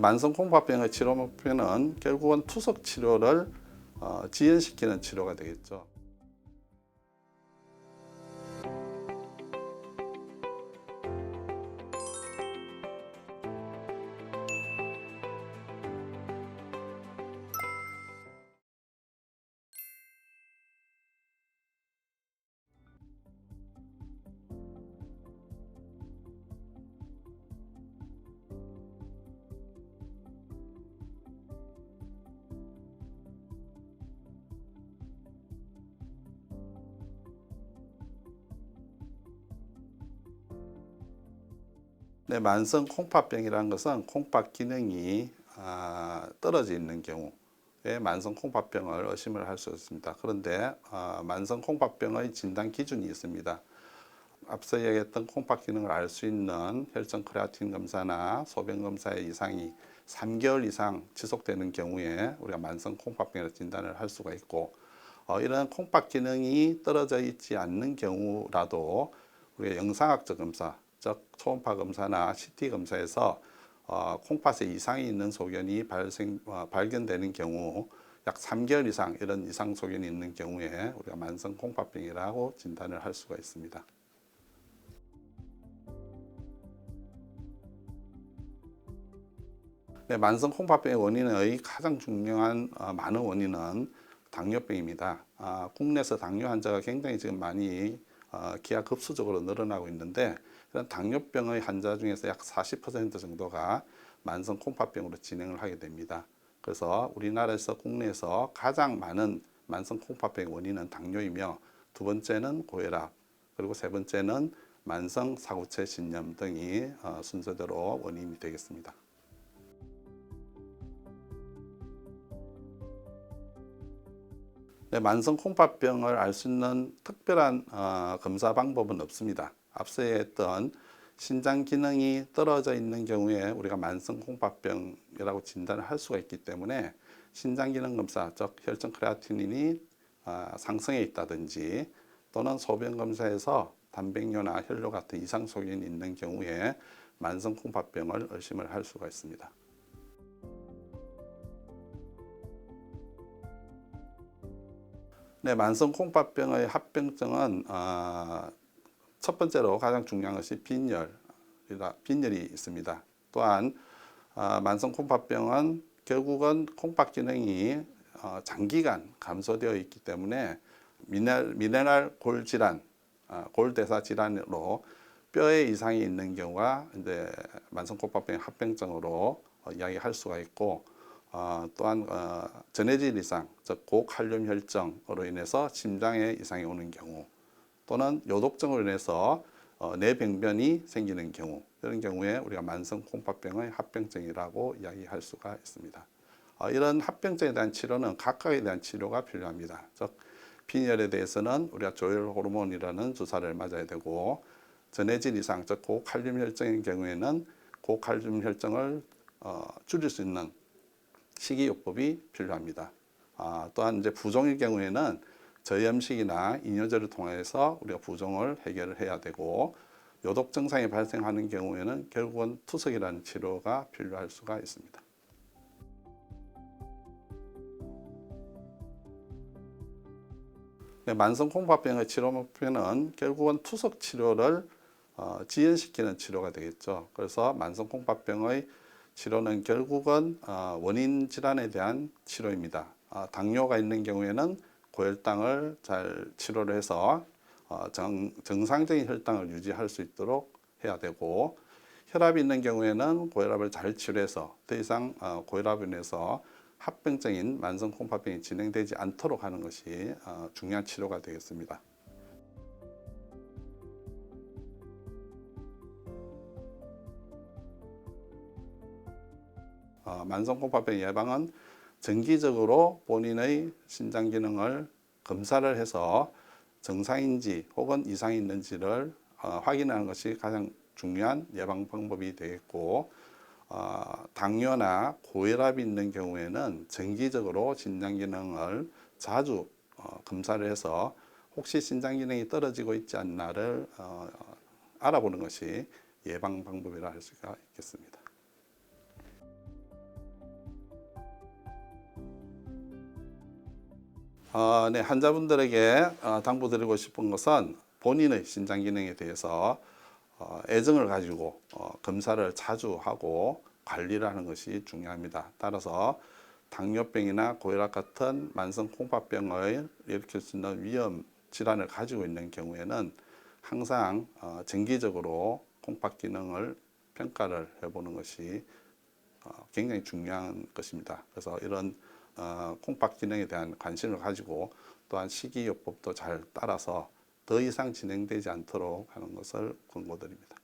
만성 콩팥병의 치료 목표는 결국은 투석 치료를 지연시키는 치료가 되겠죠. 만성 콩팥병이라는 것은 콩팥 기능이 떨어져 있는 경우에 만성 콩팥병을 의심을 할 수 있습니다. 그런데 만성 콩팥병의 진단 기준이 있습니다. 앞서 얘기했던 콩팥 기능을 알 수 있는 혈전 크레아틴 검사나 소변 검사의 이상이 3개월 이상 지속되는 경우에 우리가 만성 콩팥병을 진단을 할 수가 있고, 이런 콩팥 기능이 떨어져 있지 않는 경우라도 우리가 영상학적 검사, 즉 초음파 검사나 CT 검사에서 콩팥에 이상이 있는 소견이 발견되는 경우 약 3개월 이상 이런 이상 소견이 있는 경우에 우리가 만성 콩팥병이라고 진단을 할 수가 있습니다. 만성 콩팥병의 원인의 가장 중요한 많은 원인은 당뇨병입니다. 국내에서 당뇨 환자가 굉장히 지금 많이 기하급수적으로 늘어나고 있는데, 이런 당뇨병의 환자 중에서 약 40% 정도가 만성 콩팥병으로 진행을 하게 됩니다. 그래서 우리나라에서 국내에서 가장 많은 만성 콩팥병의 원인은 당뇨이며, 두 번째는 고혈압, 그리고 세 번째는 만성 사구체 신염 등이 순서대로 원인이 되겠습니다. 만성 콩팥병을 알 수 있는 특별한 검사 방법은 없습니다. 앞서 했던 신장 기능이 떨어져 있는 경우에 우리가 만성 콩팥병이라고 진단을 할 수가 있기 때문에 신장 기능 검사, 즉 혈전 크레아티닌이 상승해 있다든지 또는 소변 검사에서 단백뇨나 혈뇨 같은 이상 소견이 있는 경우에 만성 콩팥병을 의심을 할 수가 있습니다. 만성 콩팥병의 합병증은 첫 번째로 가장 중요한 것이 빈혈이 있습니다. 또한 만성 콩팥병은 결국은 콩팥 기능이 장기간 감소되어 있기 때문에 미네랄 골 질환, 골대사 질환으로 뼈에 이상이 있는 경우가 이제 만성 콩팥병의 합병증으로 이야기할 수가 있고, 또한 전해질 이상, 즉 고칼륨 혈증으로 인해서 심장에 이상이 오는 경우, 또는 요독증으로 인해서 뇌병변이 생기는 경우, 이런 경우에 우리가 만성 콩팥병의 합병증이라고 이야기할 수가 있습니다. 이런 합병증에 대한 치료는 각각에 대한 치료가 필요합니다. 즉 빈혈에 대해서는 우리가 조혈 호르몬이라는 주사를 맞아야 되고, 전해질 이상, 즉 고칼륨 혈증인 경우에는 고칼륨 혈증을 줄일 수 있는 식이요법이 필요합니다. 또한 이제 부종일 경우에는 저염식이나 이뇨제를 통해서 우리가 부종을 해결을 해야 되고, 요독 증상이 발생하는 경우에는 결국은 투석이라는 치료가 필요할 수가 있습니다. 만성 콩팥병의 치료 목표는 결국은 투석 치료를 지연시키는 치료가 되겠죠. 그래서 만성 콩팥병의 치료는 결국은 원인 질환에 대한 치료입니다. 당뇨가 있는 경우에는 고혈당을 잘 치료를 해서 정상적인 혈당을 유지할 수 있도록 해야 되고, 혈압이 있는 경우에는 고혈압을 잘 치료해서 더 이상 고혈압으로 인해서 합병증인 만성 콩팥병이 진행되지 않도록 하는 것이 중요한 치료가 되겠습니다. 만성 콩팥병 예방은 정기적으로 본인의 신장 기능을 검사를 해서 정상인지 혹은 이상이 있는지를 확인하는 것이 가장 중요한 예방 방법이 되겠고, 당뇨나 고혈압이 있는 경우에는 정기적으로 신장 기능을 자주 검사를 해서 혹시 신장 기능이 떨어지고 있지 않나를 알아보는 것이 예방 방법이라 할 수가 있겠습니다. 네, 환자분들에게 당부드리고 싶은 것은 본인의 신장 기능에 대해서 애정을 가지고 검사를 자주 하고 관리를 하는 것이 중요합니다. 따라서 당뇨병이나 고혈압 같은 만성 콩팥병을 일으킬 수 있는 위험 질환을 가지고 있는 경우에는 항상 정기적으로 콩팥 기능을 평가를 해보는 것이 굉장히 중요한 것입니다. 그래서 이런 콩팥 기능에 대한 관심을 가지고 또한 식이요법도 잘 따라서 더 이상 진행되지 않도록 하는 것을 권고드립니다.